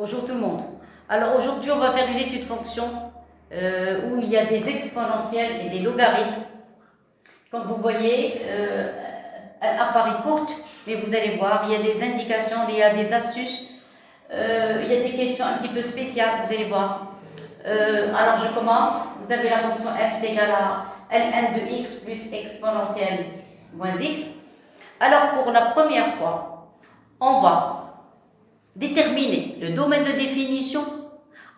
Bonjour tout le monde. Alors aujourd'hui, on va faire une étude de fonction où il y a des exponentielles et des logarithmes. Comme vous voyez, elle apparaît courte, mais vous allez voir, il y a des indications, il y a des astuces, il y a des questions un petit peu spéciales, vous allez voir. Alors je commence. Vous avez la fonction f est égale à ln de x plus exponentielle moins x. Alors pour la première fois, on va déterminer le domaine de définition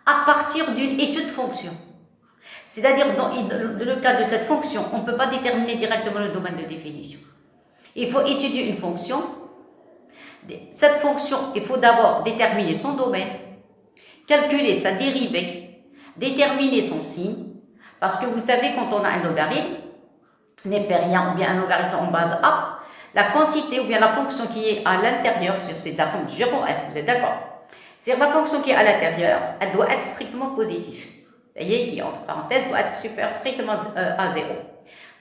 à partir d'une étude de fonction. C'est-à-dire, dans le cas de cette fonction, on ne peut pas déterminer directement le domaine de définition. Il faut étudier une fonction. Cette fonction, il faut d'abord déterminer son domaine, calculer sa dérivée, déterminer son signe, parce que vous savez, quand on a un logarithme népérien ou bien un logarithme en base A, la quantité ou bien la fonction qui est à l'intérieur, c'est la fonction 0f, vous êtes d'accord? C'est la fonction qui est à l'intérieur, elle doit être strictement positive. Ça y est, qui entre parenthèses doit être supérieur strictement à 0.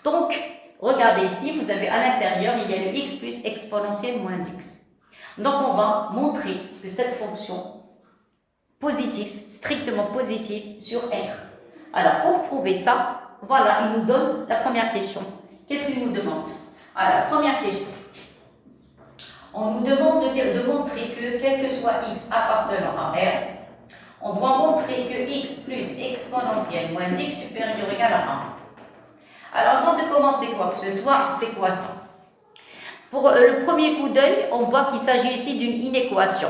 Donc, regardez ici, vous avez à l'intérieur, il y a le x plus exponentielle moins x. Donc, on va montrer que cette fonction positive, strictement positive sur R. Alors, pour prouver ça, voilà, il nous donne la première question. Qu'est-ce qu'il nous demande? Alors, la première question. On nous demande de montrer que, quel que soit x appartenant à R, on doit montrer que x plus exponentielle moins x supérieur ou égal à 1. Alors, avant de commencer quoi que ce soit, c'est quoi ça? Pour le premier coup d'œil, on voit qu'il s'agit ici d'une inéquation.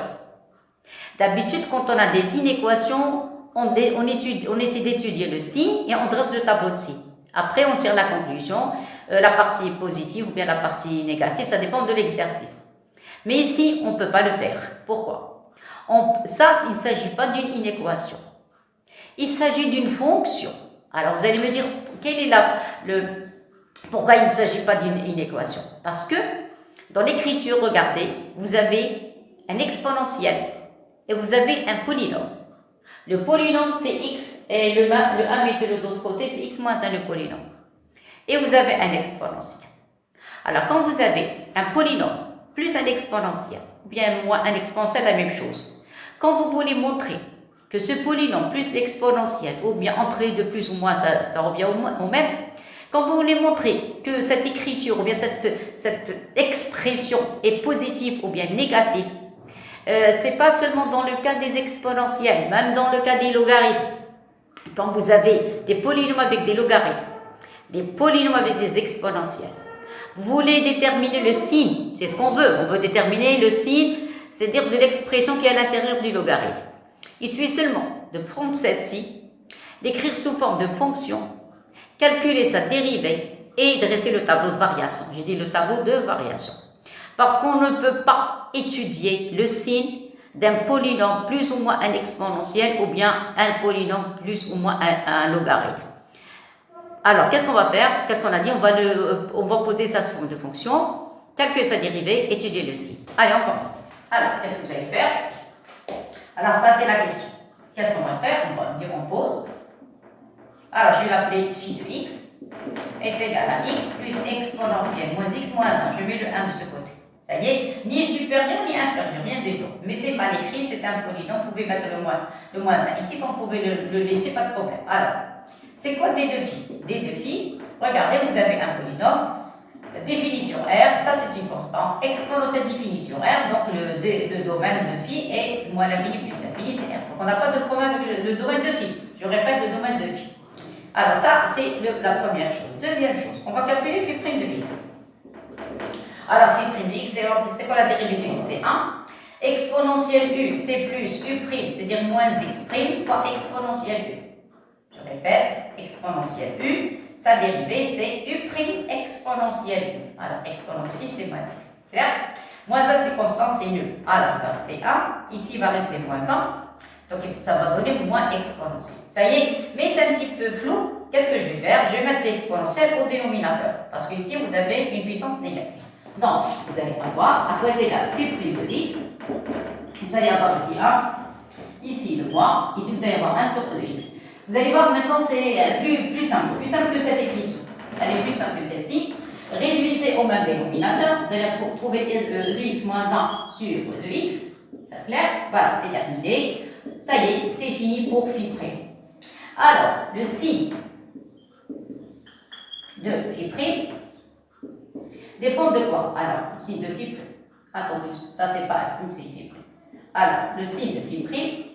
D'habitude, quand on a des inéquations, on essaie d'étudier le signe et on dresse le tableau de signe. Après, on tire la conclusion, la partie positive ou bien la partie négative, ça dépend de l'exercice. Mais ici, on ne peut pas le faire. Pourquoi? Ça, il ne s'agit pas d'une inéquation. Il s'agit d'une fonction. Alors, vous allez me dire, quel est pourquoi il ne s'agit pas d'une inéquation? Parce que, dans l'écriture, regardez, vous avez un exponentiel et vous avez un polynôme. Le polynôme, c'est x, et le 1 mettez de l'autre côté, c'est x moins 1 le polynôme. Et vous avez un exponentiel. Alors, quand vous avez un polynôme plus un exponentiel, ou bien moins un exponentiel, la même chose. Quand vous voulez montrer que ce polynôme plus l'exponentiel, ou bien entre les deux plus ou moins, ça revient au même, quand vous voulez montrer que cette écriture, ou bien cette expression est positive ou bien négative, c'est pas seulement dans le cas des exponentiels, même dans le cas des logarithmes. Quand vous avez des polynômes avec des logarithmes, des polynômes avec des exponentiels, vous voulez déterminer le signe, c'est ce qu'on veut. On veut déterminer le signe, c'est-à-dire de l'expression qui est à l'intérieur du logarithme. Il suffit seulement de prendre celle-ci, d'écrire sous forme de fonction, calculer sa dérivée et dresser le tableau de variation. J'ai dit le tableau de variation. Parce qu'on ne peut pas étudier le signe d'un polynôme plus ou moins un exponentiel ou bien un polynôme plus ou moins un logarithme. Alors, qu'est-ce qu'on va faire? Qu'est-ce qu'on a dit? On va poser ça sous forme de fonction, calculer sa dérivée, étudier le signe. Allez, on commence. Alors, qu'est-ce que vous allez faire? Alors, ça, c'est la question. Qu'est-ce qu'on va faire? On va dire, on pose. Alors, je vais l'appeler phi de x est égal à x plus exponentielle moins x moins 1. Je mets le 1 de ce côté. Ça y est, ni supérieur ni inférieur, rien du tout. Mais c'est mal écrit, c'est un polynôme. Vous pouvez mettre le moins 1 ici, quand vous pouvez le laisser, pas de problème. Alors, c'est quoi d de phi? D de phi, regardez, vous avez un polynôme, définition R, ça c'est une constante, exponentielle définition R, donc le domaine de phi est moins l'infini plus l'infini, c'est R. Donc on n'a pas de problème avec le domaine de phi. Je répète, le domaine de phi. Alors ça, c'est la première chose. Deuxième chose, on va calculer phi prime de x. Alors phi prime de x, c'est quoi la dérivée de x? C'est 1. Exponentielle u, c'est plus u prime, c'est-à-dire moins x prime fois exponentielle u. Je répète, exponentielle u, sa dérivée c'est u prime exponentielle u. Alors, exponentielle u, c'est moins x. Clair? Moins 1, c'est constant, c'est nul. Alors, il va rester 1. Ici, il va rester moins 1. Donc, ça va donner moins exponentielle. Ça y est, mais c'est un petit peu flou. Qu'est-ce que je vais faire? Je vais mettre l'exponentielle au dénominateur. Parce qu'ici, vous avez une puissance négative. Donc, vous allez avoir, à quoi est égal phi prime de x. Vous allez avoir ici 1. Ici, le moins. Ici, vous allez avoir 1 sur e de x. Vous allez voir maintenant, c'est plus simple que cette écriture. Elle est plus simple que celle-ci. Réduisez au même dénominateur. Vous allez trouver e de x moins 1 sur e de x. C'est clair? Voilà, c'est terminé. Ça y est, c'est fini pour phi prime. Alors, le signe de phi prime dépend de quoi? Alors, le signe de phi prime. Attendez, ça c'est pas F, c'est phi prime. Alors, le signe de phi prime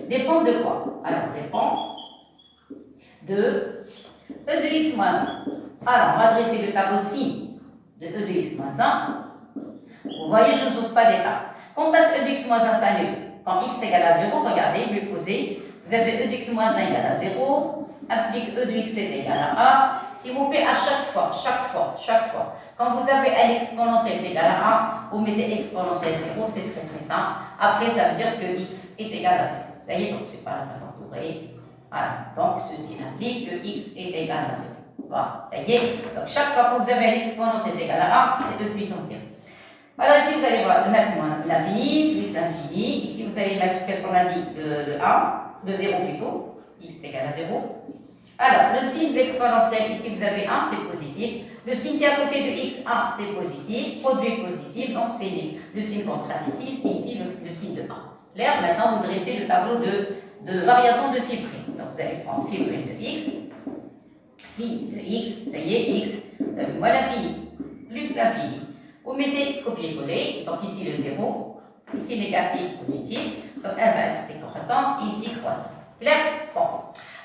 dépend de quoi? Alors, dépend de E de x moins 1. Alors, on va dresser le tableau de signe de E de x moins 1. Vous voyez, je ne saute pas d'étape. Quand est-ce que E de x moins 1 s'annule? Quand x est égal à 0, regardez, je vais poser. Vous avez E de x moins 1 égale à 0, implique E de x est égal à 1. S'il vous plaît, à chaque fois, quand vous avez un exponentiel égal à 1, vous mettez exponentiel 0, c'est très très simple. Après, ça veut dire que x est égal à 0. Ça y est, donc c'est pas la peine d'entourer. Voilà, donc ceci implique que x est égal à 0. Voilà, ça y est. Donc chaque fois que vous avez un exponentiel égal à 1, c'est 2 puissance 0. Alors ici, vous allez mettre l'infini plus l'infini. Ici, vous allez mettre, qu'est-ce qu'on a dit? Le 1, le 0 plutôt. X est égal à 0. Alors, le signe de l'exponentiel, ici, vous avez 1, c'est positif. Le signe qui est à côté de x, 1, c'est positif. Produit positif, donc c'est le signe contraire ici. Ici, le signe de 1. Clair? Maintenant, vous dressez le tableau de variation de phi prime. Donc, vous allez prendre phi prime de x. Phi de x, ça y est, x, vous avez moins l'infini, plus l'infini. Vous mettez copier-coller, donc ici le 0, ici négatif, positif, donc elle va être décroissante, ici croissante. Clair? Bon.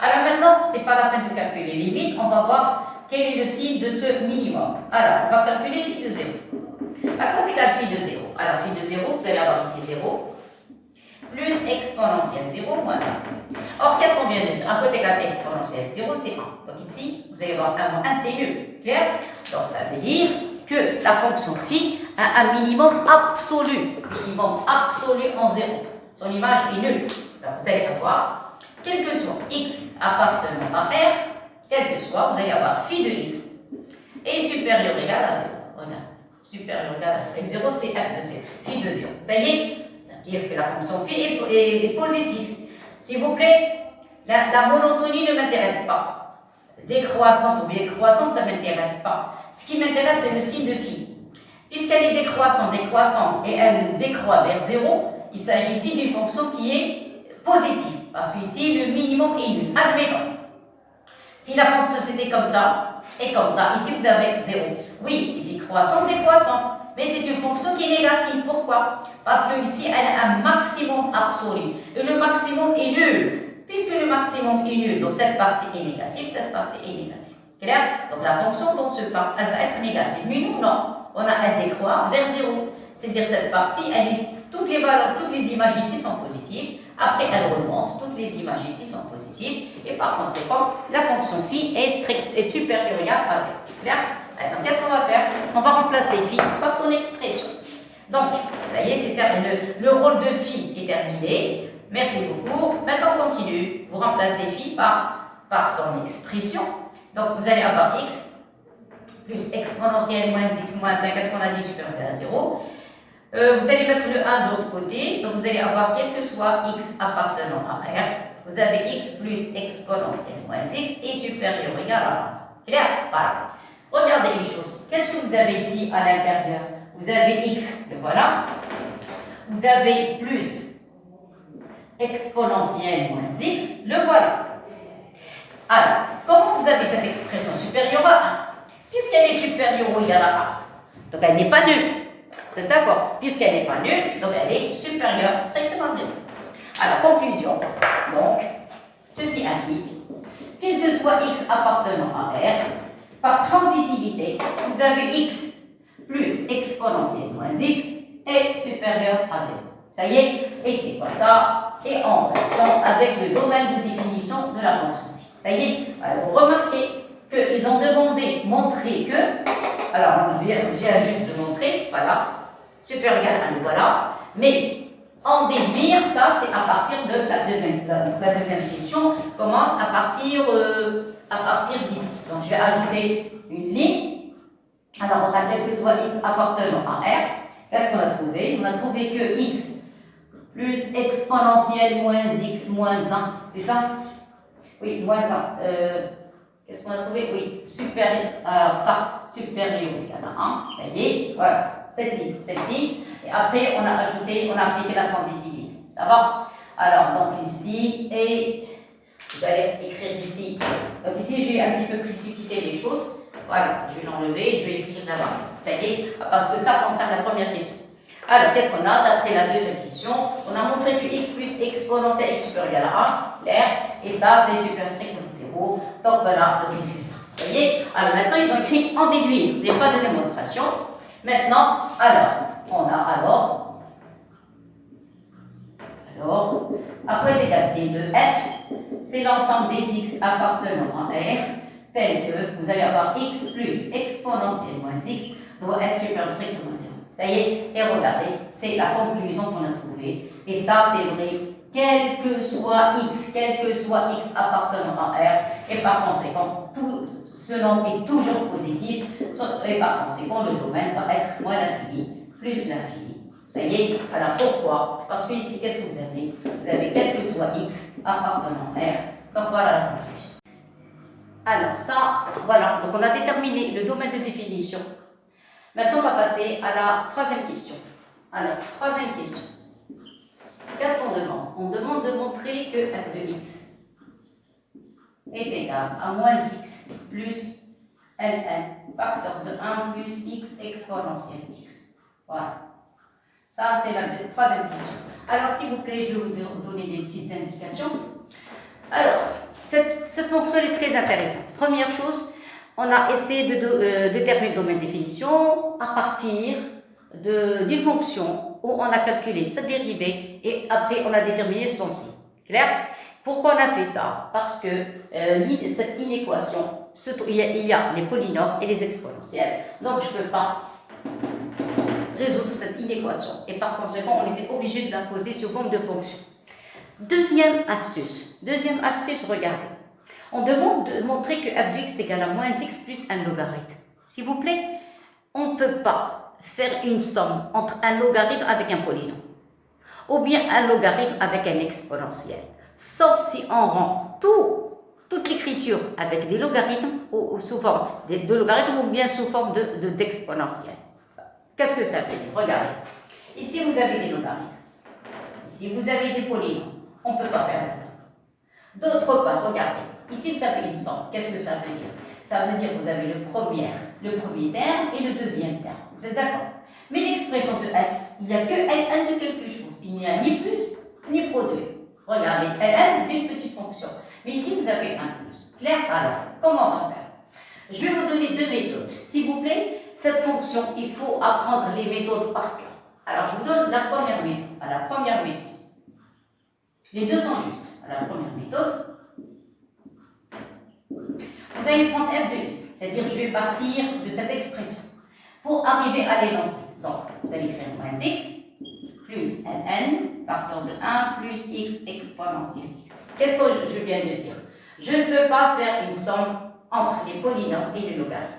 Alors maintenant, ce n'est pas la peine de calculer les limites, on va voir quel est le signe de ce minimum. Alors, on va calculer phi de 0. À quoi égale phi de 0? Alors, phi de 0, vous allez avoir ici 0, plus exponentielle 0 moins 1. Or, qu'est-ce qu'on vient de dire? 1 côté égale exponentielle 0, c'est 1. Donc ici, vous allez avoir 1 moins 1, c'est nul. Clair? Donc ça veut dire que la fonction phi a un minimum absolu. Minimum absolu en 0. Son image est nulle. Donc vous allez avoir, quel que soit x appartenant à R, quel que soit, vous allez avoir phi de x est supérieur ou égal à 0. Regarde. Supérieur ou égal à 0. Et 0, c'est f de 0. Phi de 0. Ça y est? Ça veut dire que la fonction phi est positive. S'il vous plaît, la monotonie ne m'intéresse pas. Décroissante ou bien croissante, ça ne m'intéresse pas. Ce qui m'intéresse, c'est le signe de phi. Puisqu'elle est décroissante et elle décroît vers 0, il s'agit ici d'une fonction qui est positive. Parce qu'ici, le minimum est nul. Admettons. Si la fonction c'était comme ça, et comme ça, ici vous avez 0. Oui, ici croissante, décroissante. Mais c'est une fonction qui est négative. Pourquoi? Parce que ici, elle a un maximum absolu. Et le maximum est nul. Puisque le maximum est nul, donc cette partie est négative, cette partie est négative. Clair? Donc la fonction, dans ce cas, elle va être négative. Mais nous, non. Elle décroît vers 0. C'est-à-dire cette partie, toutes les valeurs, toutes les images ici sont positives. Après, elle remonte. Toutes les images ici sont positives. Et par conséquent, la fonction phi est supérieure ou égale à 0. Clair? Alors, qu'est-ce qu'on va faire? On va remplacer phi par son expression. Donc, ça y est, c'est terminé. Le rôle de phi est terminé. Merci beaucoup. Maintenant, on continue. Vous remplacez phi par son expression. Donc, vous allez avoir x plus exponentielle moins x moins 5. Qu'est-ce qu'on a dit? Supérieur à 0. Vous allez mettre le 1 de l'autre côté. Donc, vous allez avoir quel que soit x appartenant à R. Vous avez x plus exponentielle moins x est supérieur ou égal à 1. Clair? Voilà. Regardez les choses. Qu'est-ce que vous avez ici à l'intérieur? Vous avez x, le voilà. Vous avez plus exponentielle moins x, le voilà. Alors, comment vous avez cette expression supérieure à 1? Puisqu'elle est supérieure ou égale à 1, donc elle n'est pas nulle. Vous êtes d'accord? Puisqu'elle n'est pas nulle, donc elle est supérieure strictement à 0. Alors, conclusion. Donc, ceci implique, quel que soit x appartenant à R, par transitivité, vous avez x plus exponentielle moins x est supérieur à 0. Ça y est? Et c'est quoi ça? Et en relation avec le domaine de définition de la fonction phi. Ça y est? Alors, vous remarquez qu'ils ont demandé montrer que, alors on vient juste de montrer, voilà, supérieur égal à 1, voilà, mais en déduire, ça c'est à partir de la deuxième question, commence à partir d'ici. Donc je vais ajouter une ligne. Alors on a quel que soit x appartenant à R. Qu'est-ce qu'on a trouvé? On a trouvé que x plus exponentielle moins x moins 1, c'est ça? Oui, moins 1. Qu'est-ce qu'on a trouvé? Oui, supérieur. Alors ça, supérieur ou égal à 1. Ça y est, voilà, cette ligne, celle-ci. Et Après, on a ajouté, on a appliqué la transitivité. Ça va? Alors, donc ici, et vous allez écrire ici. Donc ici, j'ai un petit peu précipité les choses. Voilà, je vais l'enlever et je vais écrire là-bas. Ça y est, parce que ça concerne la première question. Alors, qu'est-ce qu'on a d'après la deuxième question? On a montré que x plus exponentielle est supérieur égal à 1, clair, et ça, c'est supérieur strictement 0. Donc voilà le résultat. Vous voyez? Alors maintenant, ils ont écrit en déduire. Vous n'avez pas de démonstration. Maintenant, alors, on a après l'égalité de f, c'est l'ensemble des x appartenant à R, tel que vous allez avoir x plus exponentielle moins x doit être supérieur strictement 0. Ça y est, et regardez, c'est la conclusion qu'on a trouvée. Et ça, c'est vrai, quel que soit x appartenant à R, et par conséquent, tout ce nombre est toujours positif, et par conséquent, le domaine va être moins l'infini, plus l'infini. Ça y est, alors pourquoi? Parce que ici, qu'est-ce que vous avez? Vous avez quel que soit x appartenant à R. Donc voilà la conclusion. Alors ça, voilà, donc on a déterminé le domaine de définition. Maintenant, on va passer à la troisième question. Alors, troisième question. Qu'est-ce qu'on demande? On demande de montrer que f de x est égal à moins x plus ln, facteur de 1 plus x exponentielle x. Voilà. Ça, c'est la troisième question. Alors, s'il vous plaît, je vais vous donner des petites indications. Alors, cette fonction est très intéressante. Première chose, on a essayé de déterminer le domaine de définition à partir d'une fonction où on a calculé sa dérivée et après on a déterminé son signe. Clair? Pourquoi on a fait ça? Parce que cette inéquation, il y a les polynômes et les exponentielles. Donc, je ne peux pas résoudre cette inéquation et par conséquent, on était obligé de la poser sous forme de fonction. Deuxième astuce, regardez. On demande de montrer que f de x est égal à moins x plus un logarithme. S'il vous plaît, on ne peut pas faire une somme entre un logarithme avec un polynôme ou bien un logarithme avec un exponentiel, sauf si on rend toute l'écriture avec des logarithmes ou sous forme de logarithmes ou bien sous forme d'exponentiel. Qu'est-ce que ça veut dire? Regardez. Ici, vous avez des logarithmes. Ici, vous avez des polynômes. On ne peut pas faire la somme. D'autre part, regardez. Ici, vous avez une somme. Qu'est-ce que ça veut dire? Ça veut dire que vous avez le premier terme et le deuxième terme. Vous êtes d'accord? Mais l'expression de f, il n'y a que ln de quelque chose. Il n'y a ni plus ni produit. Regardez, ln d'une petite fonction. Mais ici, vous avez un plus. Clair? Alors, comment on va faire? Je vais vous donner deux méthodes. S'il vous plaît, cette fonction, il faut apprendre les méthodes par cœur. Alors, je vous donne la première méthode. À la première méthode. Les deux sont justes. À la première méthode, vous allez prendre f de x, c'est-à-dire je vais partir de cette expression pour arriver à l'énoncé. Donc, vous allez écrire moins x plus ln, partant de 1 plus x exponentielle x. Qu'est-ce que je viens de dire? Je ne peux pas faire une somme entre les polynômes et les logarithmes.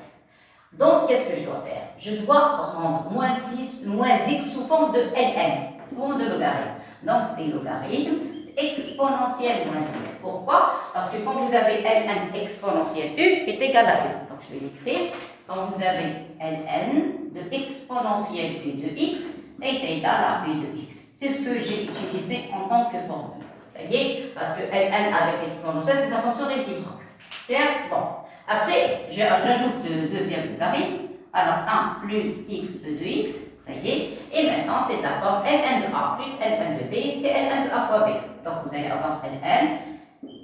Donc, qu'est-ce que je dois faire? Je dois rendre moins x sous forme de ln, sous forme de logarithme. Donc, c'est logarithme exponentielle moins x. Pourquoi? Parce que quand vous avez ln exponentielle u est égal à u. Donc, je vais l'écrire. Quand vous avez ln de exponentielle u de x est égal à u de x. C'est ce que j'ai utilisé en tant que formule. Ça y est? Parce que ln avec l'exponentielle, c'est sa fonction réciproque. Clair? Bon. Après, j'ajoute le deuxième logarithme. Alors, 1 plus x e de x. Ça y est. Et maintenant, c'est la forme ln de a plus ln de b. C'est ln de a fois b. Donc, vous allez avoir ln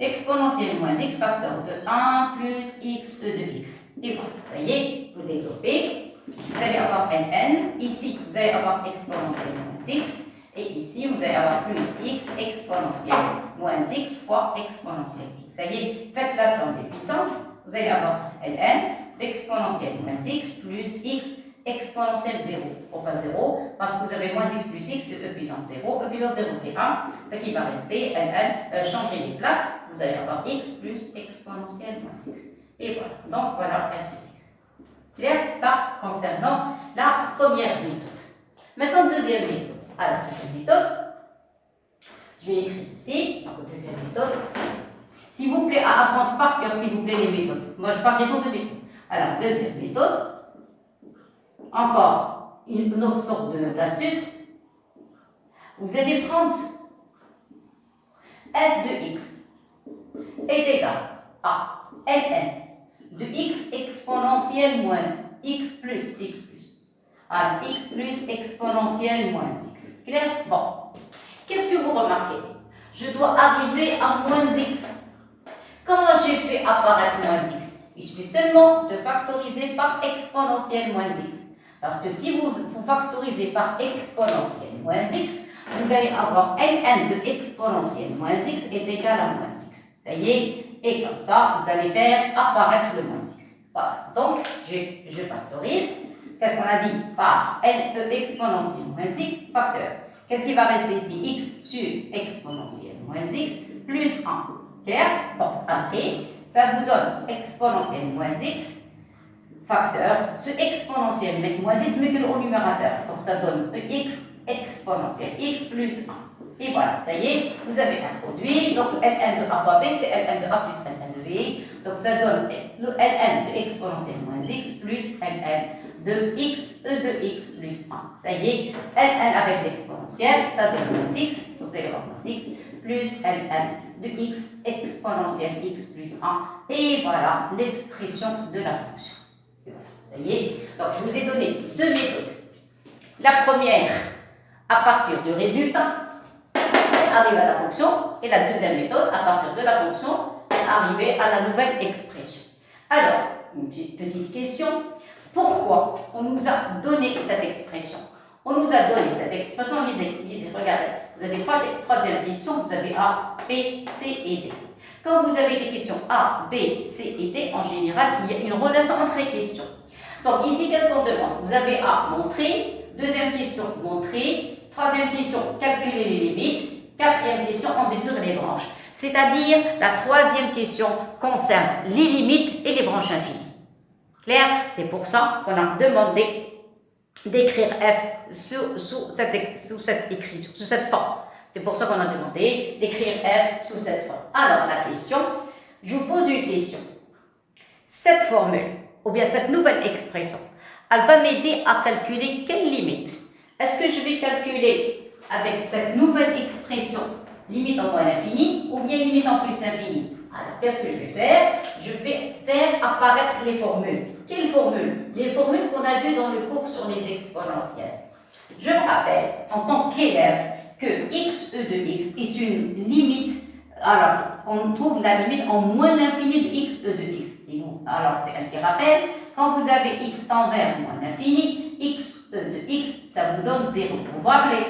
exponentielle moins x facteur de 1 plus x e de x. Et voilà. Ça y est, vous développez. Vous allez avoir ln. Ici, vous allez avoir exponentielle moins x. Et ici, vous allez avoir plus x exponentielle moins x fois exponentielle x. Ça y est, faites la somme des puissances. Vous allez avoir ln d'exponentielle moins x plus x exponentielle 0. Pourquoi 0? Parce que vous avez moins x plus x, c'est e puissance 0. E puissance 0, c'est 1. Donc il va rester ln, changer les places. Vous allez avoir x plus exponentielle moins x. Et voilà. Donc voilà f de x. Clair? Ça concernant la première méthode. Maintenant, deuxième méthode. Alors, deuxième méthode, je vais écrire ici, donc deuxième méthode. S'il vous plaît, à apprendre par cœur, s'il vous plaît, les méthodes. Moi, je parle des autres méthodes. Alors, deuxième méthode. Encore une autre sorte d'astuce. Vous allez prendre f de x est égal à ln de x exponentielle moins x plus x plus. Alors, x plus exponentielle moins x. Clair? Bon. Qu'est-ce que vous remarquez? Je dois arriver à moins x. Comment j'ai fait apparaître moins x? Il suffit seulement de factoriser par exponentielle moins x. Parce que si vous factorisez par exponentielle moins x, vous allez avoir ln de exponentielle moins x est égal à moins x. Ça y est, et comme ça, vous allez faire apparaître le moins x. Voilà, donc je factorise. Qu'est-ce qu'on a dit? Par LE exponentielle moins x facteur. Qu'est-ce qui va rester ici? X sur exponentielle moins x plus 1. Clair? Bon, après, ça vous donne exponentielle moins x facteur. Ce exponentielle moins x, mettez-le au numérateur. Donc ça donne x exponentielle x plus 1. Et voilà, ça y est, vous avez introduit. Donc ln de a fois b, c'est ln de a plus ln de b. Donc ça donne le ln de exponentielle moins x plus ln de x, e de x plus 1. Ça y est, ln avec l'exponentielle, ça donne moins x. Donc vous allez avoir moins x plus ln de x exponentielle x plus 1. Et voilà l'expression de la fonction. Et voilà, ça y est. Donc je vous ai donné deux méthodes. La première, à partir du résultat, arriver à la fonction, et la deuxième méthode, à partir de la fonction, arriver à la nouvelle expression. Alors, une petite question, pourquoi on nous a donné cette expression? On nous a donné cette expression, lisez, regardez, vous avez troisième question, vous avez A, B, C et D. Quand vous avez des questions A, B, C et D, en général, il y a une relation entre les questions. Donc ici, qu'est-ce qu'on demande? Vous avez A, montrer, deuxième question, montrer, troisième question, calculer les limites, quatrième question, en déduire les branches. C'est-à-dire, la troisième question concerne les limites et les branches infinies. Clair? C'est pour ça qu'on a demandé d'écrire f sous cette écriture, sous cette forme. C'est pour ça qu'on a demandé d'écrire f sous cette forme. Alors, la question, je vous pose une question. Cette formule, ou bien cette nouvelle expression, elle va m'aider à calculer quelle limite? Est-ce que je vais calculer avec cette nouvelle expression limite en moins l'infini ou bien limite en plus l'infini? Alors, qu'est-ce que je vais faire? Je vais faire apparaître les formules. Quelles formules? Les formules qu'on a vues dans le cours sur les exponentielles. Je me rappelle, en tant qu'élève, que x e de x est une limite. Alors, on trouve la limite en moins l'infini de x e de x. Si vous, alors, on fait un petit rappel. Quand vous avez x envers moins l'infini, x e de x, ça vous donne 0. Vous vous rappelez?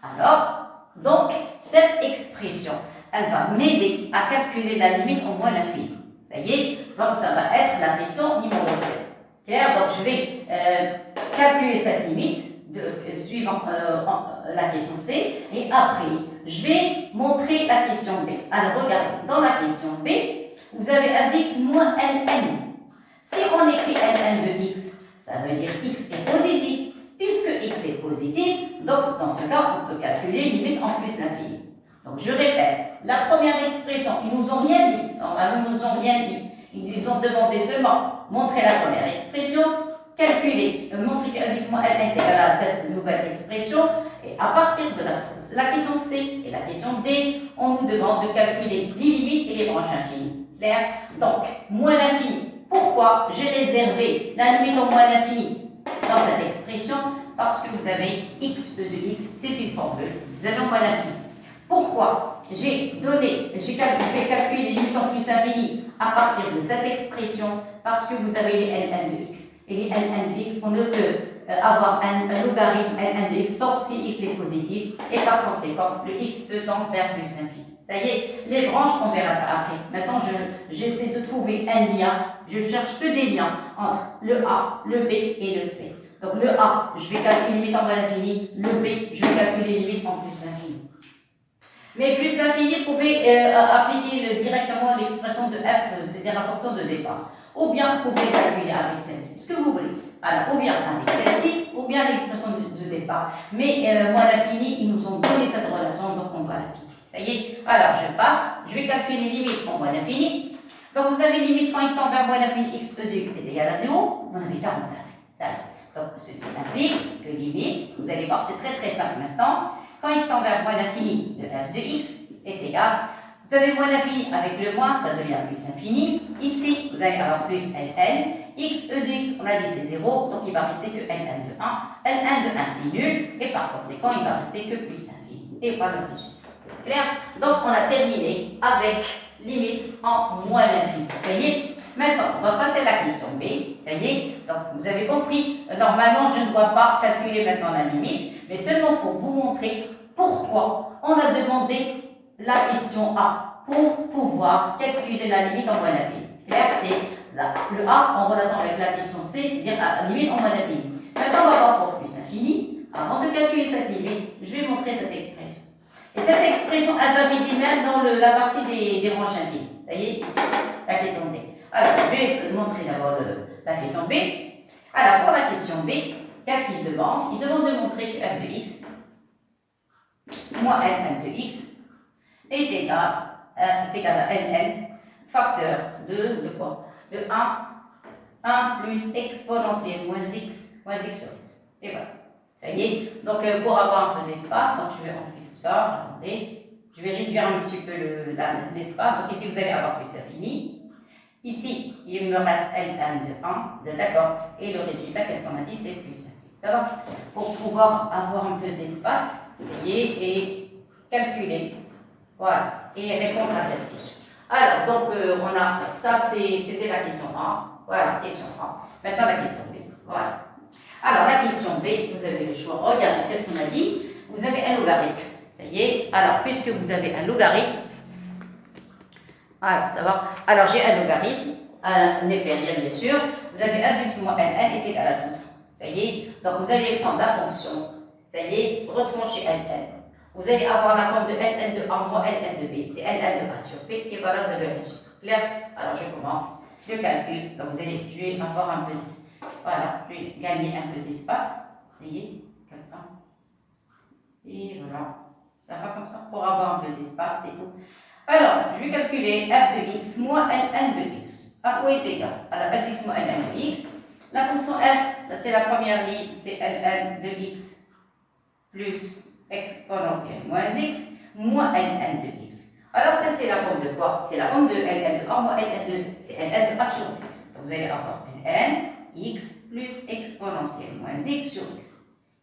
Alors, donc, cette expression, elle va m'aider à calculer la limite en moins l'infini. Ça y est, donc ça va être la question numéro 7. Clair? Donc, je vais calculer cette limite suivant la question C. Et après, je vais montrer la question B. Alors, regardez, dans la question B, vous avez un x moins ln. Si on écrit ln de x, ça veut dire x est positif. Puisque x est positif, donc dans ce cas, on peut calculer limite en plus l'infini. Donc je répète, la première expression, ils nous ont rien dit. Normalement, ils nous ont rien dit. Ils nous ont demandé seulement montrer la première expression, calculer, montrer que x moins ln est égal à cette nouvelle expression. Et à partir de la question C et la question D, on nous demande de calculer les limites et les branches infinies. Clair? Donc, moins l'infini. Pourquoi j'ai réservé la limite au moins l'infini dans cette expression? Parce que vous avez x e de x, c'est une formule. Vous avez au moins l'infini. Pourquoi je vais calculer les limites en plus infini à partir de cette expression? Parce que vous avez les ln de x. Et les ln de x, on ne peut avoir un logarithme ln de x sauf si x est positif. Et par conséquent, le x peut tendre vers plus l'infini. Ça y est, les branches, on verra ça après. Maintenant, j'essaie de trouver un lien. Je cherche que des liens entre le A, le B et le C. Donc le A, je vais calculer les limites en moins l'infini. Le B, je vais calculer les limites en plus l'infini. Mais plus l'infini, vous pouvez appliquer directement l'expression de f, c'est-à-dire la fonction de départ. Ou bien, vous pouvez calculer avec celle-ci, ce que vous voulez. Alors, ou bien avec celle-ci, ou bien l'expression de départ. Mais moins l'infini, ils nous ont donné cette relation, donc on doit l'appliquer. Ça y est. Alors, je passe. Je vais calculer les limites en moins l'infini. Donc, vous avez limite quand x tend vers moins l'infini, x e de x est égal à 0. Vous n'avez qu'à remplacer. Ça y est. Donc, ceci implique que limite, vous allez voir, c'est très très simple maintenant. quand x tend vers moins l'infini de f de x est égal, vous avez moins l'infini avec le moins, ça devient plus l'infini. Ici, vous allez avoir plus ln. X, e de x, on a dit c'est 0, donc il va rester que ln de 1. ln de 1, c'est nul, et par conséquent, il va rester que plus l'infini. Et voilà le résultat. Clair? Donc, on a terminé avec limite en moins l'infini. Ça y est? Maintenant, on va passer à la question B. Ça y est? Donc, vous avez compris. Normalement, je ne dois pas calculer maintenant la limite, mais seulement pour vous montrer pourquoi on a demandé la question A pour pouvoir calculer la limite en moins l'infini. Clair? C'est le A en relation avec la question C, c'est-à-dire la limite en moins l'infini. Maintenant, on va voir pour plus l'infini. Avant de calculer cette limite, je vais montrer cette expression. Et cette expression, elle va m'aider même dans la partie des branches infinies. Ça y est, ici, la question B. Alors, je vais montrer d'abord la question B. Alors, pour la question B, qu'est-ce qu'il demande? Il demande de montrer que f de x moins ln de x est égal à ln facteur de quoi? De 1 plus exponentielle moins x sur x. Et voilà. Ça y est. Donc, pour avoir un peu d'espace, donc je vais enlever tout ça. Attendez. Je vais réduire un petit peu l'espace. Donc, ici, vous allez avoir plus l'infini. Ici, il me reste ln de 1. D'accord. Et le résultat, qu'est-ce qu'on a dit? C'est plus l'infini. Ça va? Pour pouvoir avoir un peu d'espace, et calculer. Voilà. Et répondre à cette question. Alors, donc, on a ça, c'était la question A. Voilà, question A. Maintenant, la question B. Voilà. Alors, la question B, vous avez le choix. Regardez, qu'est-ce qu'on a dit? Vous avez un logarithme. Ça y est. Alors, puisque vous avez un logarithme, alors, ça va. Alors, j'ai un logarithme, un népérien, bien sûr. Vous avez 1 x moins ln est égal à 12. Ça y est. Donc, vous allez prendre la fonction. Ça y est, retrancher ln. Vous allez avoir la forme de ln de A moins ln de B. C'est ln de A sur P. Et voilà, vous avez le résultat. Clair? Alors, je commence. Je calcule. Donc, je vais avoir un peu. Voilà, je vais gagner un peu d'espace. Ça y est, comme ça. Et voilà. Ça va comme ça pour avoir un peu d'espace, c'est tout. Alors, je vais calculer f de x moins ln de x. À quoi est égal? Alors, f de x moins ln de x. La fonction f, c'est la première ligne, c'est ln de x plus exponentielle moins x moins ln de x. Alors, ça, c'est la forme de quoi? C'est la forme de ln de a moins ln de b. C'est ln de a sur b. Donc, vous allez avoir ln x plus exponentielle moins x sur x.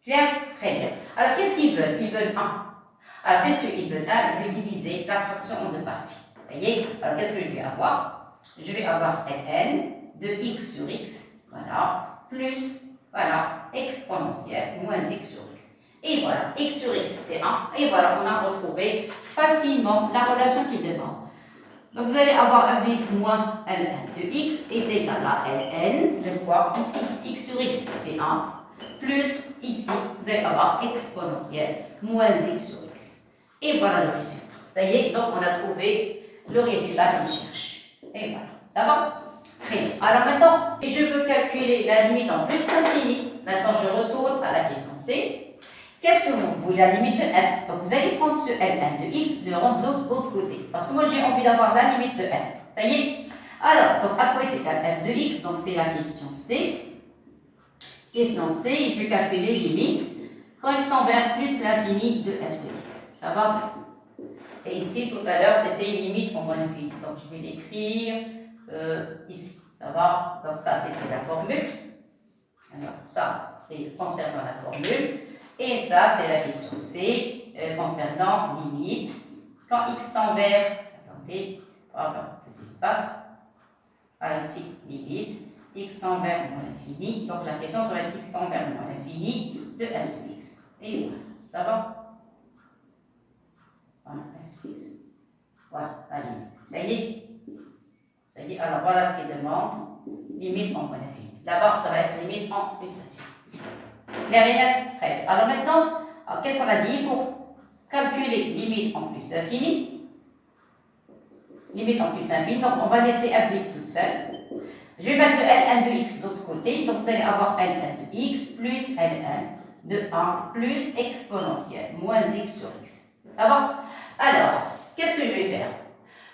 Clair? Très bien. Alors, qu'est-ce qu'ils veulent? Ils veulent 1. Alors, puisqu'ils veulent 1, je vais diviser la fraction en deux parties. Vous voyez? Alors, qu'est-ce que je vais avoir? Je vais avoir ln de x sur x, voilà, plus, voilà, exponentielle moins x sur x. Et voilà, x sur x, c'est 1. Et voilà, on a retrouvé facilement la relation qu'il demande. Donc, vous allez avoir f de x moins ln de x est égal à ln de quoi? Ici, x sur x, c'est 1. Plus, ici, vous allez avoir exponentielle moins x sur x. Et voilà le résultat. Ça y est, donc on a trouvé le résultat qu'il cherche. Et voilà, ça va? Très bien. Alors maintenant, si je veux calculer la limite en plus l'infini, maintenant je retourne à la question C. Qu'est-ce que vous voulez la limite de f? Donc vous allez prendre ce ln de x, le rendre de l'autre côté. Parce que moi j'ai envie d'avoir la limite de f. Ça y est? Alors, donc à quoi est égal f de x? Donc c'est la question C. Question C, je vais calculer limite quand x tend vers plus l'infini de f de x. Ça va? Et ici, tout à l'heure, c'était limite en moins l'infini. Donc je vais l'écrire ici. Ça va? Donc ça, c'était la formule. Alors ça, c'est concernant la formule. Et ça, c'est la question C, concernant limite. Quand x tend vers, attendez, pour avoir un peu d'espace. Alors ici, limite, x tend vers moins l'infini. Donc la question serait x tend vers moins l'infini de f de x. Et voilà, ça va? Voilà, f de x. Voilà, la limite. Ça y est? Ça y est, alors voilà ce qu'il demande. Limite en moins l'infini. D'abord, ça va être limite en plus l'infini. Clair et net? Très bien. Alors maintenant, qu'est-ce qu'on a dit pour calculer limite en plus l'infini? Limite en plus l'infini, donc on va laisser f de x toute seule. Je vais mettre le ln de x de l'autre côté, donc vous allez avoir ln de x plus ln de 1 plus exponentielle moins x sur x. Ça va? Alors, qu'est-ce que je vais faire?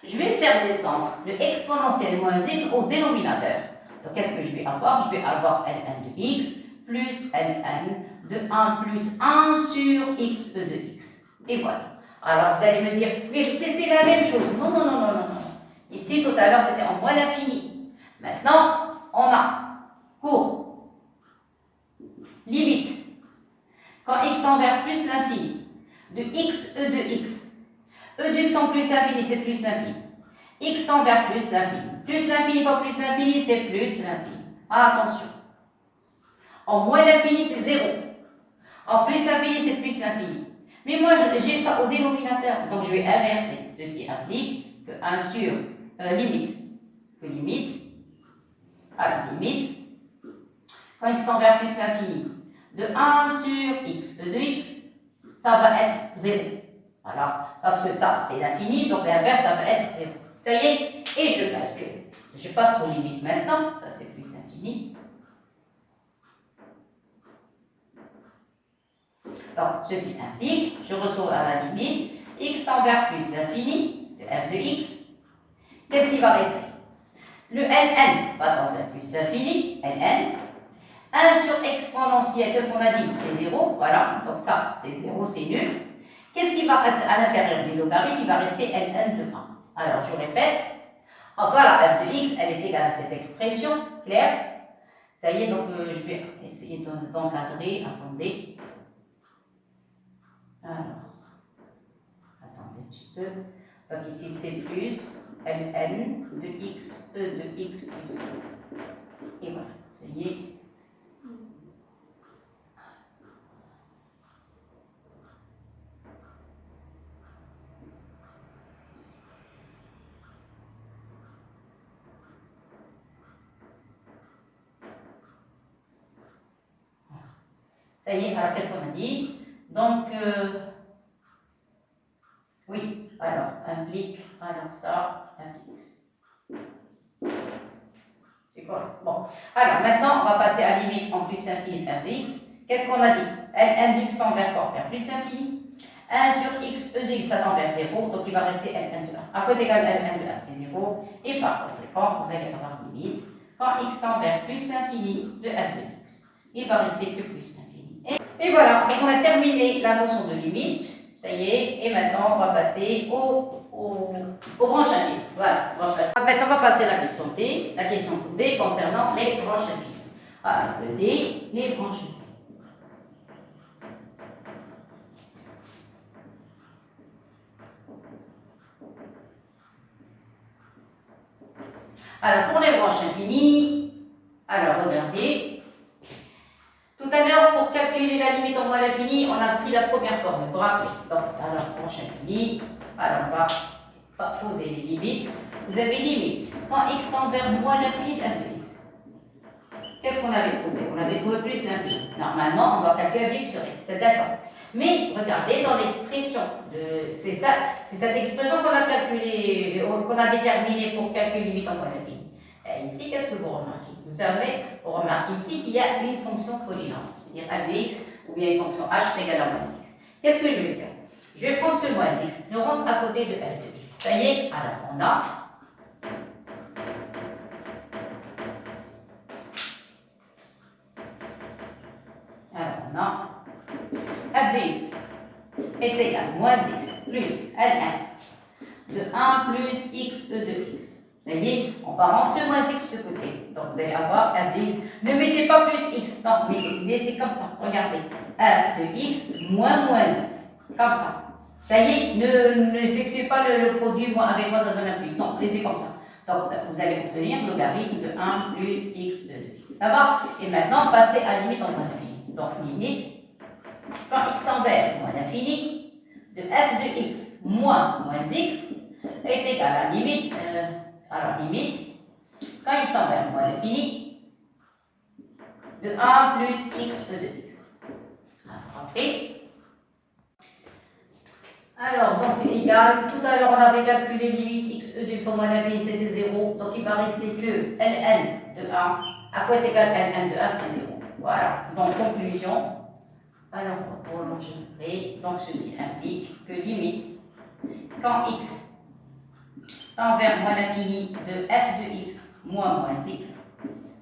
Je vais faire descendre le exponentielle moins x au dénominateur. Donc, qu'est-ce que je vais avoir? Je vais avoir ln de x plus ln de 1 plus 1 sur xe de x. Et voilà. Alors, vous allez me dire, mais c'est la même chose. Non, non, non, non, non. Ici, tout à l'heure, c'était en moins l'infini. Maintenant, on a cours, limite, quand x tend vers plus l'infini, de xe de x. E de x en plus l'infini, c'est plus l'infini. X tend vers plus l'infini. Plus l'infini fois plus l'infini, c'est plus l'infini. Attention. En moins l'infini, c'est 0. En plus l'infini, c'est plus l'infini. Mais moi, j'ai ça au dénominateur. Donc, je vais inverser. Ceci implique que 1 sur limite. Que limite. Alors, limite. Quand x tend vers plus l'infini, de 1 sur x de x, ça va être 0. Alors, parce que ça, c'est l'infini, donc l'inverse, ça va être 0. Ça y est, et je calcule. Je passe aux limites maintenant, ça c'est plus infini. Donc, ceci implique, je retourne à la limite, x tend vers plus l'infini, de f de x. Qu'est-ce qui va rester? Le ln va tendre vers plus l'infini, ln. 1 sur exponentielle, qu'est-ce qu'on a dit? C'est 0, voilà, donc ça, c'est 0, c'est nul. Qu'est-ce qui va rester à l'intérieur du logarithme? Il va rester ln de 1. Alors, je répète. Voilà, f de x, elle est égale à cette expression, claire. Ça y est, donc je vais essayer d'encadrer. Attendez. Alors, attendez un petit peu. Donc ici, c'est plus ln de x, e de x plus 1. Et voilà, ça y est. Ça y est, alors qu'est-ce qu'on a dit? Donc, oui, alors, implique, alors ça, f de x. C'est correct. Bon, alors maintenant, on va passer à limite en plus l'infini f de x. Qu'est-ce qu'on a dit? ln de x tend vers quoi? Vers plus l'infini. 1 sur x, e de x, ça tend vers 0, donc il va rester ln de 1. À côté égal ln de 1, c'est 0. Et par conséquent, vous allez avoir limite. Quand x tend vers plus l'infini de f de x, il va rester que plus l'infini. Et voilà, donc on a terminé la notion de limite, ça y est, et maintenant on va passer aux branches infinies. Voilà, maintenant on va passer à la question D, la question D concernant les branches infinies. Voilà, le D, les branches infinies. Alors pour les branches infinies, alors regardez. Tout à l'heure, pour calculer la limite en moins l'infini, on a pris la première forme. Vous vous rappelez? Donc, alors, branche infinie. Alors, on va poser les limites. Vous avez limite. Quand x tend vers moins l'infini de f de x. Qu'est-ce qu'on avait trouvé? On avait trouvé plus l'infini. Normalement, on doit calculer f de x sur x. C'est d'accord. Mais, regardez, dans l'expression, c'est cette expression qu'on a calculée, qu'on a déterminée pour calculer limite en moins l'infini. Et ici, qu'est-ce que vous remarquez? Vous remarquez ici qu'il y a une fonction polynôme, c'est-à-dire f de x ou bien une fonction h égale à moins x. Qu'est-ce que je vais faire? Je vais prendre ce moins x, le rendre à côté de f de x. Ça y est, alors on a f de x est égal à moins x plus ln de 1 plus x e de x. Vous voyez, on va rendre ce moins x de ce côté. Donc, vous allez avoir f de x. Ne mettez pas plus x. Non, mais laissez comme ça. Regardez. F de x moins x. Comme ça. Ça y est, n'effectuez pas le produit moins avec moi, ça donne un plus. Non, laissez comme ça. Donc, vous allez obtenir le logarithme de 1 plus x de 2x. Ça va? Et maintenant, passez à la limite en moins l'infini. Donc, limite, quand x tend vers moins l'infini, de f de x moins x est égal à la limite. Alors, limite, quand x tend vers moins l'infini, de 1 plus x e de x. Alors, donc, égal, tout à l'heure, on avait calculé limite x e de x en moins l'infini, c'était 0. Donc, il va rester que ln de 1. À quoi est égal ln de 1, c'est 0. Voilà. Donc, conclusion. Alors, pour l'enregistrer, donc ceci implique que limite, quand x tend vers moins l'infini de f de x moins x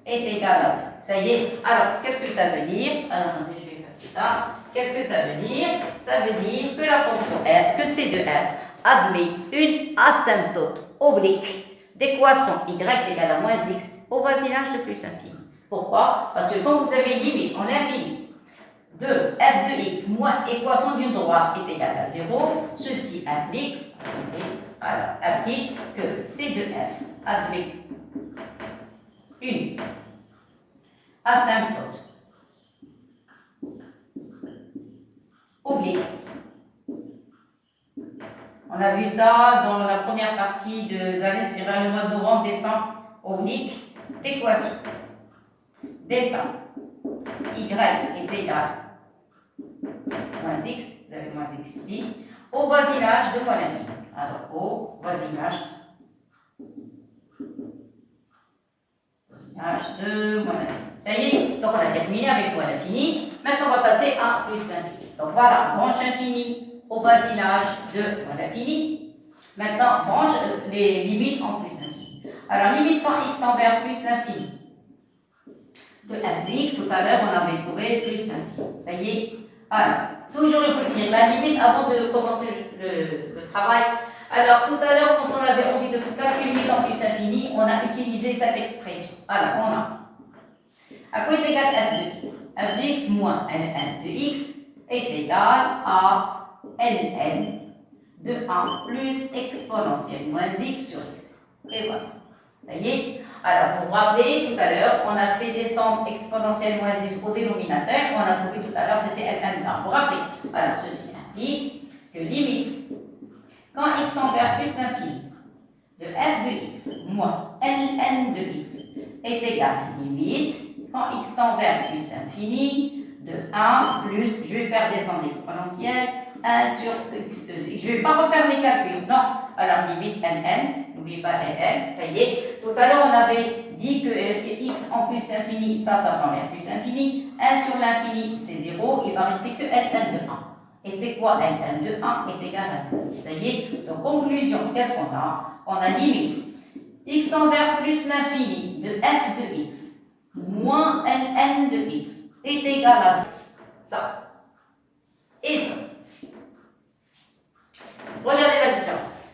est égal à 5. Ça y est. Alors, qu'est-ce que ça veut dire? Alors, attendez, je vais effacer ça. Qu'est-ce que ça veut dire? Ça veut dire que la fonction f, que C de f, admet une asymptote oblique d'équation y égale à moins x au voisinage de plus infini. Pourquoi? Parce que quand vous avez limite en infini de f de x moins équation d'une droite est égale à 0, ceci implique que C de f admet une asymptote oblique. On a vu ça dans la première partie de l'année, c'est vers le mois de novembre, décembre, oblique d'équation. Delta y est égal à moins x, vous avez moins x ici, au voisinage de moins l'infini. Alors, au voisinage de moins l'infini. Ça y est, donc on a terminé avec moins l'infini. Maintenant, on va passer à plus l'infini. Donc voilà, branche infinie au voisinage de moins l'infini. Maintenant, branche les limites en plus l'infini. Alors, limite quand x tend vers plus l'infini de f de x, tout à l'heure, on avait trouvé plus l'infini. Ça y est. Alors, toujours il faut écrire la limite avant de commencer le travail. Alors, tout à l'heure, quand on avait envie de calculer limite en plus infini, on a utilisé cette expression. Alors, on a à quoi est égal f de x? F de x moins ln de x est égal à ln de 1 plus exponentielle moins x sur x. Et voilà. Ça y est. Alors, vous vous rappelez, tout à l'heure, on a fait descendre exponentielle moins x au dénominateur. On a trouvé tout à l'heure, c'était ln de 1. Vous vous rappelez? Alors, ceci implique que limite, quand x tend vers plus l'infini, de f de x moins ln de x est égal à limite, quand x tend vers plus l'infini, de 1 plus, je vais faire descendre l'exponentielle, 1 sur x de x. Je ne vais pas refaire les calculs, non. Alors, limite ln, n'oubliez pas ln, ça y est. Tout à l'heure, on avait dit que x en plus infini, ça tend vers plus infini. 1 sur l'infini, c'est 0, il va rester que ln de 1. Et c'est quoi ln de 1 est égal à 0. Ça y est. Donc, conclusion, qu'est-ce qu'on a? On a limite x tend vers plus l'infini de f de x moins ln de x est égal à 0. Ça. Et ça. Regardez la différence.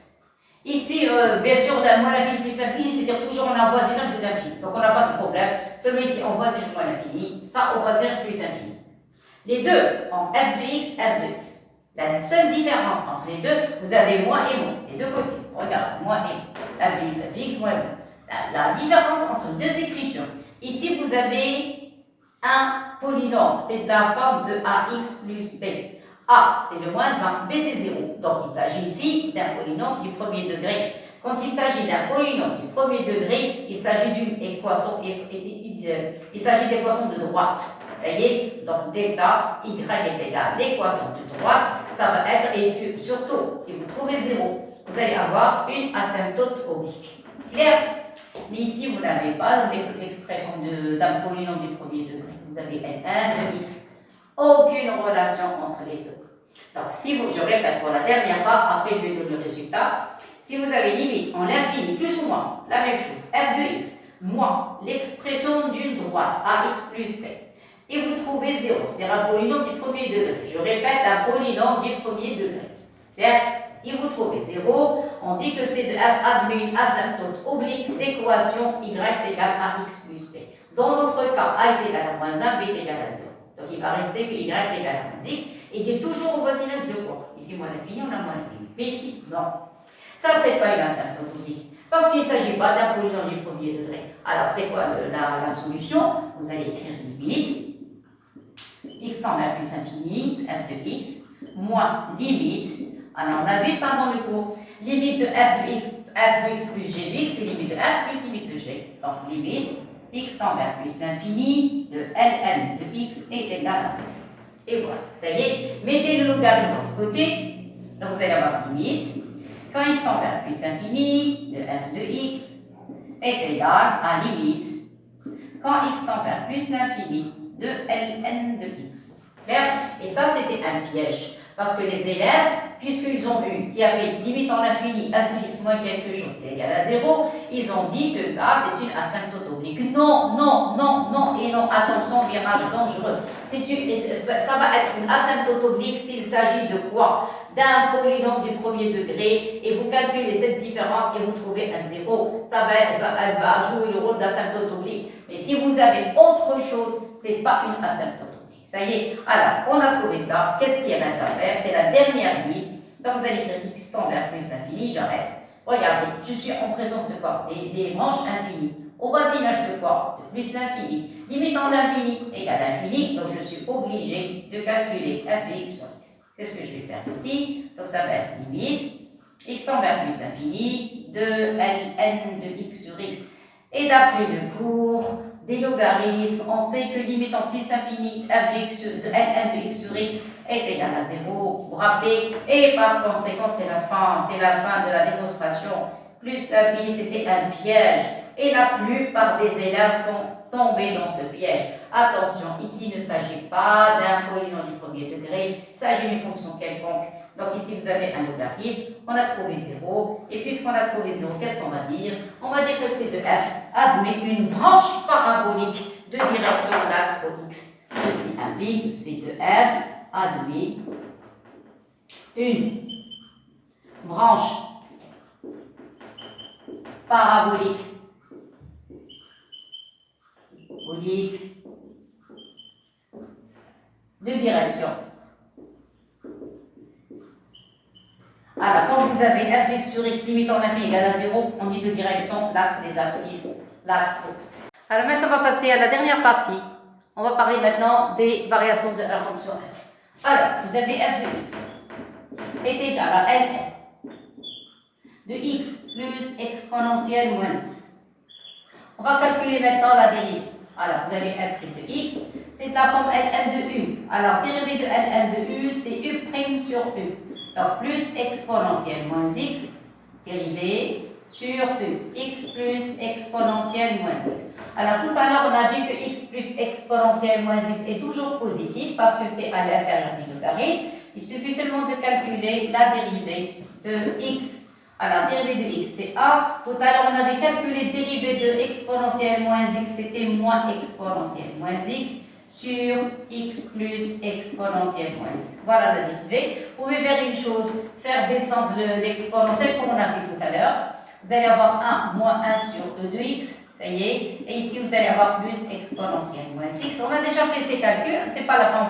Ici, bien sûr, moins l'infini plus l'infini, c'est-à-dire toujours on a un voisinage de l'infini. Donc, on n'a pas de problème. Seulement ici, on voisinage moins l'infini. Ça, on voisinage plus l'infini. Les deux, en f de x, f de x. La seule différence entre les deux, vous avez moins et moins. Les deux côtés. Regarde, moins et moins. F de x, moins et moins. La différence entre deux écritures. Ici, vous avez un polynôme. C'est de la forme de ax plus b. A, c'est le moins 1, B, c'est 0. Donc, il s'agit ici d'un polynôme du premier degré. Quand il s'agit d'un polynôme du premier degré, il s'agit d'une équation, il s'agit d'équation de droite. Ça y est, donc delta, y est égal à l'équation de droite. Ça va être, et surtout, si vous trouvez 0, vous allez avoir une asymptote oblique. Clair? Mais ici, vous n'avez pas l'expression d'un polynôme du premier degré. Vous avez ln de x. Aucune relation entre les deux. Donc, si vous, je répète pour la dernière fois, après je vais donner le résultat. Si vous avez limite en l'infini, plus ou moins, la même chose, f de x, moins l'expression d'une droite, ax plus b, et vous trouvez 0, c'est un polynôme du premier degré. Je répète, un polynôme du premier degré. Bien, si vous trouvez 0, on dit que c'est de f admet une asymptote oblique d'équation y égale à x plus b. Dans notre cas, a est égal à moins 1, b est égal à 0. Donc, il va rester que y est égal à moins x. Et il est toujours au voisinage de quoi? Ici, moins l'infini, on a moins l'infini. Mais ici, non. Ça, c'est pas une asymptote oblique. Parce qu'il ne s'agit pas d'un polynôme du premier degré. Alors, c'est quoi la solution? Vous allez écrire limite x tend vers plus infini, f de x, moins limite. Alors, on a vu ça dans le cours. Limite de f de x plus g de x, c'est limite de f plus limite de g. Donc, limite x tend vers plus l'infini de ln de x est égal à 0. Et voilà, ça y est. Mettez le logarithme de l'autre côté. Donc, vous allez avoir limite. Quand x tend vers plus infini de f de x est égal à limite. Quand x tend vers plus l'infini de ln de x. Clair? Et ça, c'était un piège. Parce que les élèves, puisqu'ils ont vu qu'il y avait limite en l'infini f de x moins quelque chose qui est égal à 0, ils ont dit que ça, c'est une asymptote oblique. Non, non, non, non et non. Attention, virage dangereux. Ça va être une asymptote oblique s'il s'agit de quoi? D'un polynôme du premier degré, et vous calculez cette différence et vous trouvez un 0. Elle va jouer le rôle d'asymptote oblique. Mais si vous avez autre chose, ce n'est pas une asymptote. Ça y est, alors, on a trouvé ça. Qu'est-ce qu'il reste à faire? C'est la dernière ligne. Donc, vous allez écrire x tend vers plus l'infini, j'arrête. Regardez, je suis en présence de quoi? Des branches infinies. Au voisinage de quoi? De plus l'infini. Limitant l'infini égale l'infini, donc je suis obligé de calculer f de x sur x. C'est ce que je vais faire ici. Donc, ça va être limite x tend vers plus l'infini de ln de x sur x. Et d'après le cours des logarithmes, on sait que limite en plus infini f de ln de x sur x est égal à 0, vous vous rappelez, et par conséquent c'est la fin de la démonstration. Plus l'infini c'était un piège, et la plupart des élèves sont tombés dans ce piège. Attention, ici il ne s'agit pas d'un polynôme du premier degré, il s'agit d'une fonction quelconque. Donc ici, vous avez un logarithme, on a trouvé 0, et puisqu'on a trouvé 0, qu'est-ce qu'on va dire? On va dire que c de f admet une branche parabolique de direction l'axe OX. Ceci implique que c de f admet une branche parabolique de direction. Alors, quand vous avez f de x sur x limite en infini égale à 0, on dit de direction l'axe des abscisses, l'axe OX. Alors maintenant, on va passer à la dernière partie. On va parler maintenant des variations de la fonction f. Alors, vous avez f de x est égal à ln de x plus exponentielle moins x. On va calculer maintenant la dérivée. Alors, vous avez f' de x, c'est la forme ln de u. Alors, dérivée de ln de u, c'est u' sur u. Donc, plus exponentielle moins x, dérivée sur u. X plus exponentielle moins x. Alors, tout à l'heure, on a vu que x plus exponentielle moins x est toujours positif parce que c'est à l'intérieur du logarithme. Il suffit seulement de calculer la dérivée de x. Alors, dérivée de x, c'est a. Tout à l'heure, on avait calculé dérivée de exponentielle moins x, c'était moins exponentielle moins x sur x plus exponentielle moins x. Voilà la dérivée. Vous pouvez faire une chose, faire descendre l'exponentielle comme on a fait tout à l'heure. Vous allez avoir 1 moins 1 sur e de x, ça y est. Et ici, vous allez avoir plus exponentielle moins x. On a déjà fait ces calculs, c'est pas là,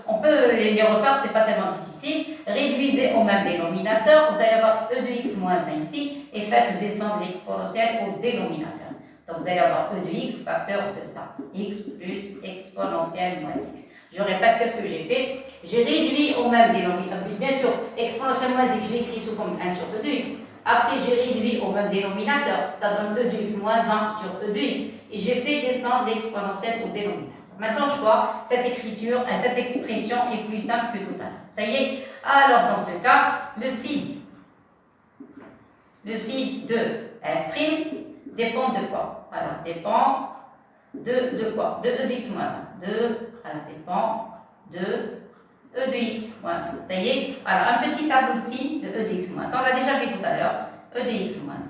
on peut les refaire, c'est pas tellement difficile. Réduisez au même dénominateur, vous allez avoir e de x moins 1 ici, et faites descendre l'exponentielle au dénominateur. Donc, vous allez avoir e de x facteur de ça. X plus exponentielle moins x. Je répète, qu'est-ce que j'ai fait? J'ai réduit au même dénominateur. Bien sûr, exponentielle moins x, je l'ai écrit sous forme 1 sur e de x. Après, j'ai réduit au même dénominateur. Ça donne e de x moins 1 sur e de x. Et j'ai fait descendre l'exponentielle au dénominateur. Maintenant, je vois cette écriture, cette expression est plus simple que tout à l'heure. Ça y est? Alors, dans ce cas, le signe de f' dépend de quoi? Alors, dépend de quoi? De e de x moins 1. Alors, dépend de e de x moins 1. Ça y est? Alors, un petit tableau de signes de e de x moins 1. On l'a déjà vu tout à l'heure. E de x moins 1.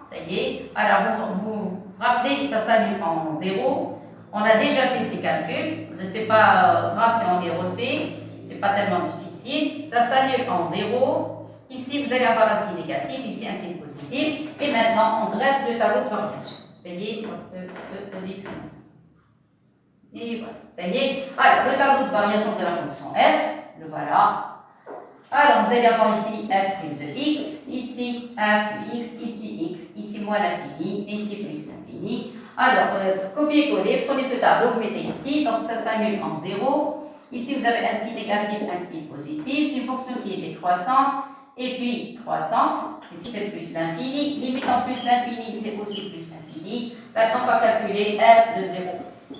Ça y est? Alors, vous rappelez, ça s'annule en 0. On a déjà fait ces calculs. Ce n'est pas grave si on les refait. Ce n'est pas tellement difficile. Ça s'annule en 0. Ici, vous allez avoir un signe négatif, ici un signe positif. Et maintenant, on dresse le tableau de variation. Ça y est, E de x moins 1. Et voilà, ça y est. Alors, le tableau de variation de la fonction f, le voilà. Alors, vous allez avoir ici f' de x, ici f de x, ici moins l'infini, ici plus l'infini. Alors, copier-coller, prenez ce tableau, vous mettez ici, donc ça s'annule en 0. Ici, vous avez un signe négatif, un signe positif. C'est une fonction qui est décroissante. Et puis, croissante, c'est plus l'infini. Limite en plus l'infini, c'est aussi plus l'infini. Maintenant, on va calculer f de 0.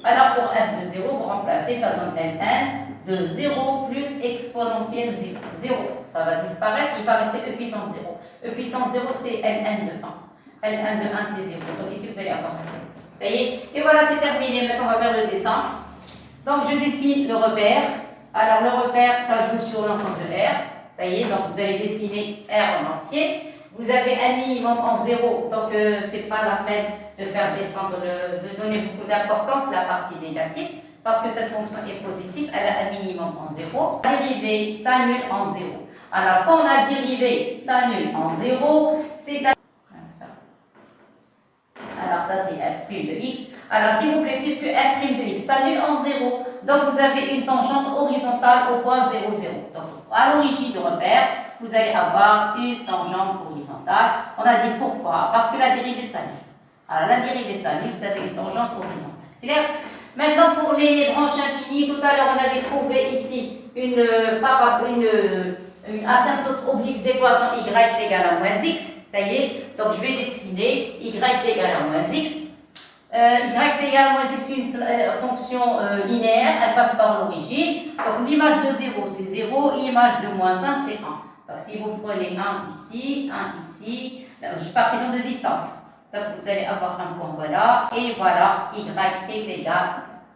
Alors, pour f de 0, vous remplacez, ça donne ln de 0 plus exponentielle 0. Ça va disparaître, il va rester e puissance 0. E puissance 0, c'est ln de 1. ln de 1, c'est 0. Donc ici, vous allez avoir un 0. Ça y est. Et voilà, c'est terminé. Maintenant, on va faire le dessin. Donc, je dessine le repère. Alors le repère, ça joue sur l'ensemble de R. Ça y est, donc vous allez dessiner R en entier. Vous avez un minimum en 0, donc ce n'est pas la peine de faire descendre, de donner beaucoup d'importance à la partie négative, parce que cette fonction est positive, elle a un minimum en 0. La dérivée s'annule en 0. Alors quand la dérivée s'annule en 0, c'est alors ça c'est f' de x. Alors s'il vous plaît, puisque f' de x s'annule en 0, donc vous avez une tangente horizontale au point 0, 0. Donc à l'origine du repère, vous allez avoir une tangente horizontale. On a dit pourquoi? Parce que la dérivée s'annule. Alors la dérivée s'annule, vous avez une tangente horizontale. Clair? Maintenant pour les branches infinies, tout à l'heure on avait trouvé ici une asymptote oblique d'équation y égale à moins x. Ça y est, donc je vais dessiner y égale à moins x. Y égale à moins x, c'est une fonction linéaire, elle passe par l'origine. Donc l'image de 0 c'est 0, l'image de moins 1 c'est 1. Donc si vous prenez 1 ici, je pars question de distance. Donc vous allez avoir un point, voilà, et voilà, y est égal,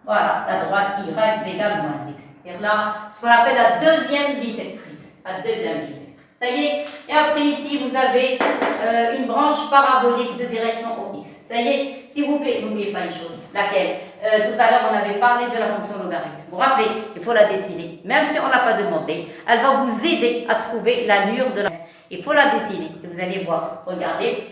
voilà, la droite y égale moins x. C'est là ce qu'on appelle la deuxième bisectrice. La deuxième bisectrice. Ça y est. Et après ici, vous avez une branche parabolique de direction au x. Ça y est. S'il vous plaît, n'oubliez pas une chose. Laquelle? Tout à l'heure, on avait parlé de la fonction logarithme. Vous vous rappelez? Il faut la dessiner. Même si on n'a pas demandé, elle va vous aider à trouver l'allure de la fonction. Il faut la dessiner. Et vous allez voir. Regardez.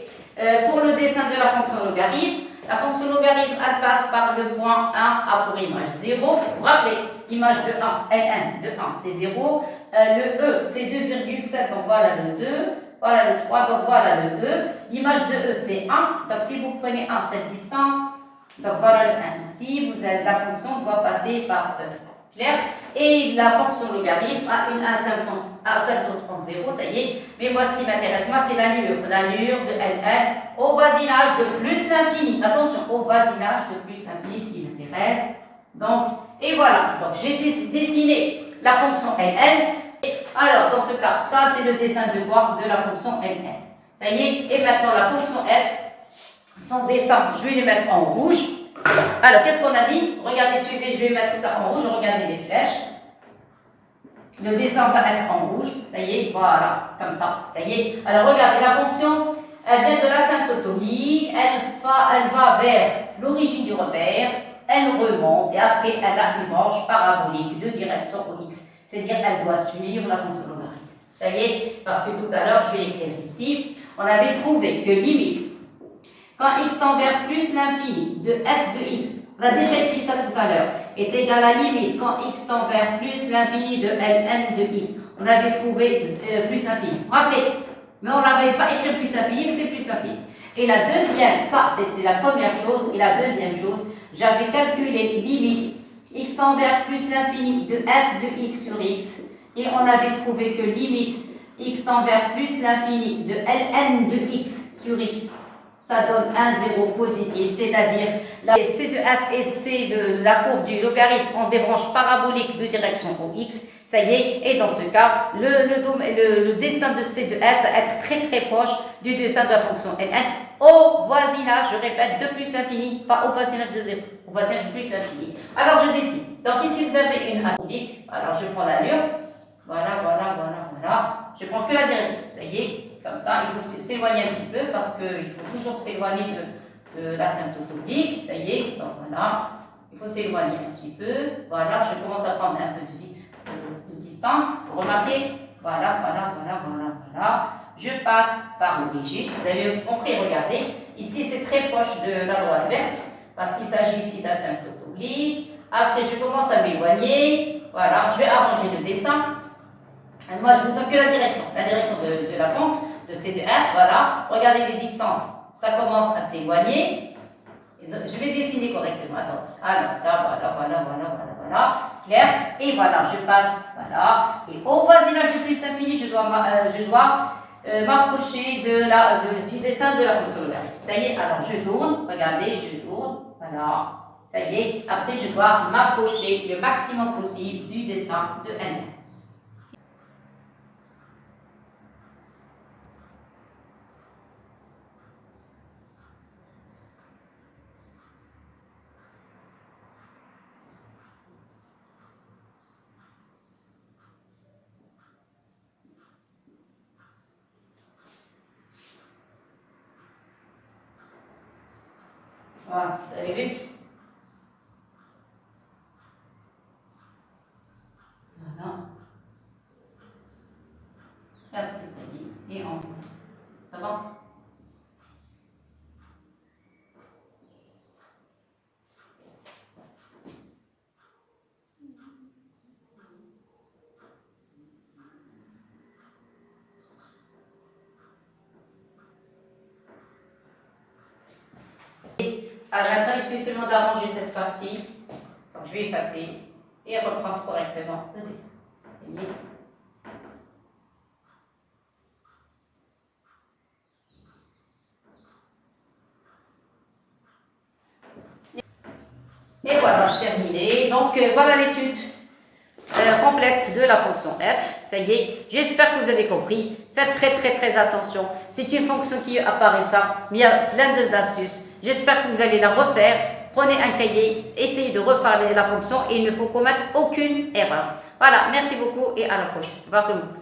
Pour le dessin de la fonction logarithme, la fonction logarithme, elle passe par le point 1 à pour image 0. Vous vous rappelez, image de 1, Ln de 1, c'est 0. Le E, c'est 2,7, donc voilà le 2. Voilà le 3, donc voilà le E. L'image de E, c'est 1. Donc si vous prenez 1, cette distance, donc voilà le 1 ici, la fonction doit passer par E. Clair? Et la fonction logarithme a une asymptote en 0, ça y est. Mais moi, ce qui m'intéresse, moi, c'est l'allure de Ln au voisinage de plus l'infini. Attention, au voisinage de plus l'infini, ce qui m'intéresse. Donc, et voilà. Donc, j'ai dessiné la fonction Ln. Alors, dans ce cas, ça, c'est le dessin de quoi? De la fonction Ln. Ça y est. Et maintenant, la fonction f, son dessin, je vais les mettre en rouge. Alors, qu'est-ce qu'on a dit? Regardez, suivez, je vais mettre ça en rouge, regardez les flèches. Le dessin va être en rouge, ça y est, voilà, comme ça, ça y est. Alors, regardez, la fonction, elle vient de l'asymptotomie, elle va vers l'origine du repère, elle remonte, et après, elle a une branche parabolique de direction au x. C'est-à-dire, elle doit suivre la fonction logarithme. Ça y est, parce que tout à l'heure, je vais l'écrire ici, on avait trouvé que limite, quand x tend vers plus l'infini de f de x, on a déjà écrit ça tout à l'heure, est égal à limite quand x tend vers plus l'infini de ln de x. On avait trouvé plus l'infini. Vous vous rappelez? Mais on n'avait pas écrit plus l'infini, mais c'est plus l'infini. Et la deuxième, ça c'était la première chose, et la deuxième chose, j'avais calculé limite x tend vers plus l'infini de f de x sur x, et on avait trouvé que limite x tend vers plus l'infini de ln de x sur x. Ça donne un zéro positif, c'est-à-dire C de f et C de la courbe du logarithme ont des branches paraboliques de direction au x. Ça y est, et dans ce cas, le dessin de C de f va être très très proche du dessin de la fonction Ln au voisinage, je répète, de plus l'infini, pas au voisinage de 0, au voisinage de plus l'infini. Alors je dessine. Donc ici vous avez une asymptotique, alors je prends l'allure, voilà. Je prends que la direction, ça y est. Comme ça, il faut s'éloigner un petit peu parce qu'il faut toujours s'éloigner de l'asymptote oblique. Ça y est, donc voilà. Il faut s'éloigner un petit peu. Voilà, je commence à prendre un peu de distance. Vous remarquez? Voilà. Je passe par l'origine. Vous avez compris, regardez. Ici, c'est très proche de la droite verte parce qu'il s'agit ici d'asymptote oblique. Après, je commence à m'éloigner. Voilà, je vais arranger le dessin. Moi, je vous donne que la direction de la fonte de C de f, voilà. Regardez les distances, ça commence à s'éloigner. Je vais dessiner correctement, attendez. Alors, ça, voilà. Clair? Et voilà, je passe, voilà. Et au voisinage du plus infini, je dois m'approcher du dessin de la fonction logarithme. Ça y est, alors je tourne, regardez, je tourne, voilà. Ça y est, après, je dois m'approcher le maximum possible du dessin de n. Voilà, vous avez vu? Voilà. Et après, ça y est. Et on... Ça va? Alors maintenant, il suffit seulement d'arranger cette partie. Donc je vais effacer et reprendre correctement le dessin. Voyez. Et voilà, j'ai terminé. Donc voilà l'étude complète de la fonction f. Ça y est, j'espère que vous avez compris. Faites très attention. C'est une fonction qui apparaît ça, mais il y a plein d'astuces. J'espère que vous allez la refaire. Prenez un cahier, essayez de refaire la fonction et il ne faut commettre aucune erreur. Voilà, merci beaucoup et à la prochaine. Au revoir tout le monde.